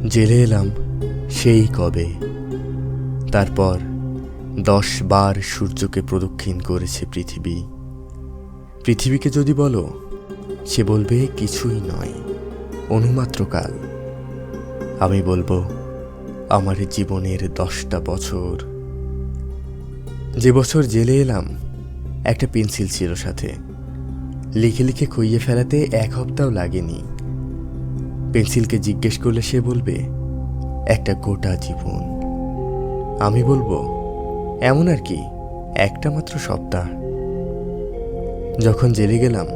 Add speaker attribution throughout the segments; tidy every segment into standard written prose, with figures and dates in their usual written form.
Speaker 1: জেলে এলাম সেই কবে। তারপর 10 বার সূর্যকে প্রদক্ষিণ করেছে পৃথিবী। পৃথিবীকে যদি বলো, সে বলবে কিছুই নয়, অনুমাত্র কাল। আমি বলবো আমার জীবনের 10টা বছর। যে বছর জেলে এলাম, একটা পেন্সিল ছিল সাথে, লিখে লিখে খুইয়ে ফেলাতে 1 সপ্তাহ লাগেনি। পেন্সিলকে জিজ্ঞেস করলে সে বলবে একটা গোটা জীবন। আমি বলবো এমন আর কি, একটা মাত্র সপ্তাহ। যখন জেলে গেলাম,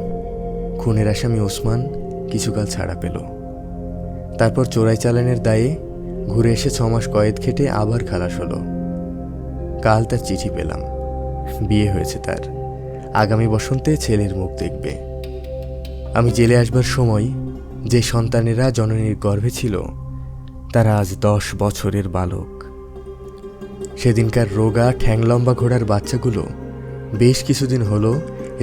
Speaker 1: খুনের আসামি ওসমান কিছুকাল ছাড়া পেল। তারপর চোরাই চালানের দায়ে ঘুরে এসে 6 মাস কয়েদ খেটে আবার খালাস হলো। কাল তার চিঠি পেলাম, বিয়ে হয়েছে তার, আগামী বসন্তে ছেলের মুখ দেখবে। আমি জেলে আসবার সময় যে সন্তানেরা জননীর গর্ভে ছিল, তারা আজ 10 বছরের বালক। সেদিনকার রোগা ঠ্যাংলম্বা ঘোড়ার বাচ্চাগুলো বেশ কিছুদিন হলো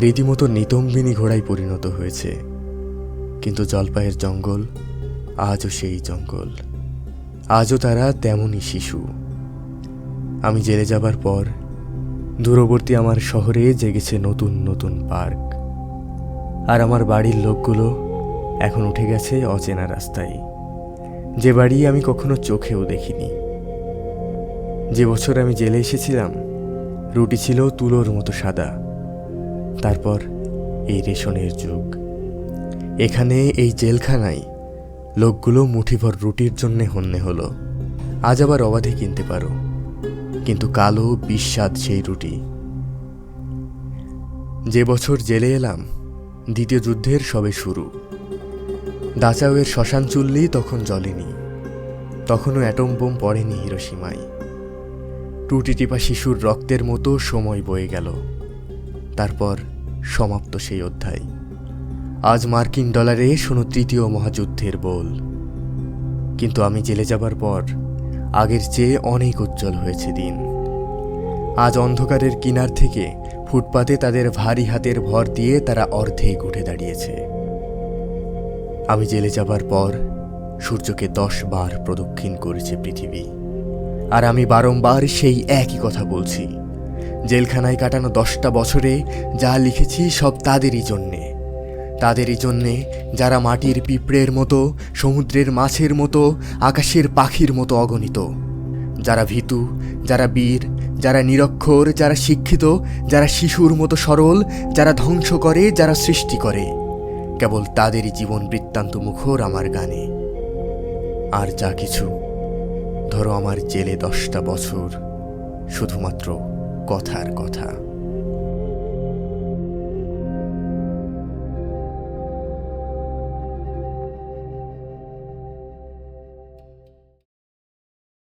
Speaker 1: রীতিমতো নিতম্বিনী ঘোড়ায় পরিণত হয়েছে। কিন্তু জলপাইয়ের জঙ্গল আজও সেই জঙ্গল, আজও তারা তেমনই শিশু। আমি জেলে যাবার পর দূরবর্তী আমার শহরে জেগেছে নতুন নতুন পার্ক, আর আমার বাড়ির লোকগুলো এখন উঠে গেছে অচেনা রাস্তায়, যে বাড়ি আমি কখনো চোখেও দেখিনি। যে বছর আমি জেলে এসেছিলাম, রুটি ছিল তুলোর মতো সাদা। তারপর এই রেশনের যুগ। এখানে এই জেলখানায় লোকগুলো মুঠিভর রুটির জন্যে হন্যে হলো। আজ আবার অবাধে কিনতে পারো, কিন্তু কালো বিস্বাদ সেই রুটি। যে বছর জেলে এলাম, দ্বিতীয় যুদ্ধের সবে শুরু। দাচাওয়ের শ্মশান চুল্লি তখন জ্বলেনি, তখনও অ্যাটম বোম পড়েনি হিরোশিমায়। টুটি টিপা শিশুর রক্তের মতো সময় বয়ে গেল। তারপর সমাপ্ত সেই অধ্যায়। আজ মার্কিন ডলারে শোনো তৃতীয় মহাযুদ্ধের বোল। কিন্তু আমি জেলে যাবার পর আগের চেয়ে অনেক উজ্জ্বল হয়েছে দিন। আজ অন্ধকারের কিনার থেকে ফুটপাতে তাদের ভারী হাতের ভর দিয়ে তারা অর্ধেক উঠে দাঁড়িয়েছে। আমি জেলে যাবার পর সূর্যকে 10 বার প্রদক্ষিণ করেছে পৃথিবী, আর আমি বারংবার সেই একই কথা বলছি। জেলখানায় কাটানো 10টা বছরে যা লিখেছি সব তাদেরই জন্যে, তাদেরই জন্যে যারা মাটির পিঁপড়ের মতো, সমুদ্রের মাছের মতো, আকাশের পাখির মতো অগণিত। যারা ভীতু, যারা বীর, যারা নিরক্ষর, যারা শিক্ষিত, যারা শিশুর মতো সরল, যারা ধ্বংস করে, যারা সৃষ্টি করে, কেবল তাদেরই জীবন বৃত্তান্ত মুখর আমার গানে। আর যা কিছু, ধরো আমার জেলে 10টা বছর শুধুমাত্র কথার কথা।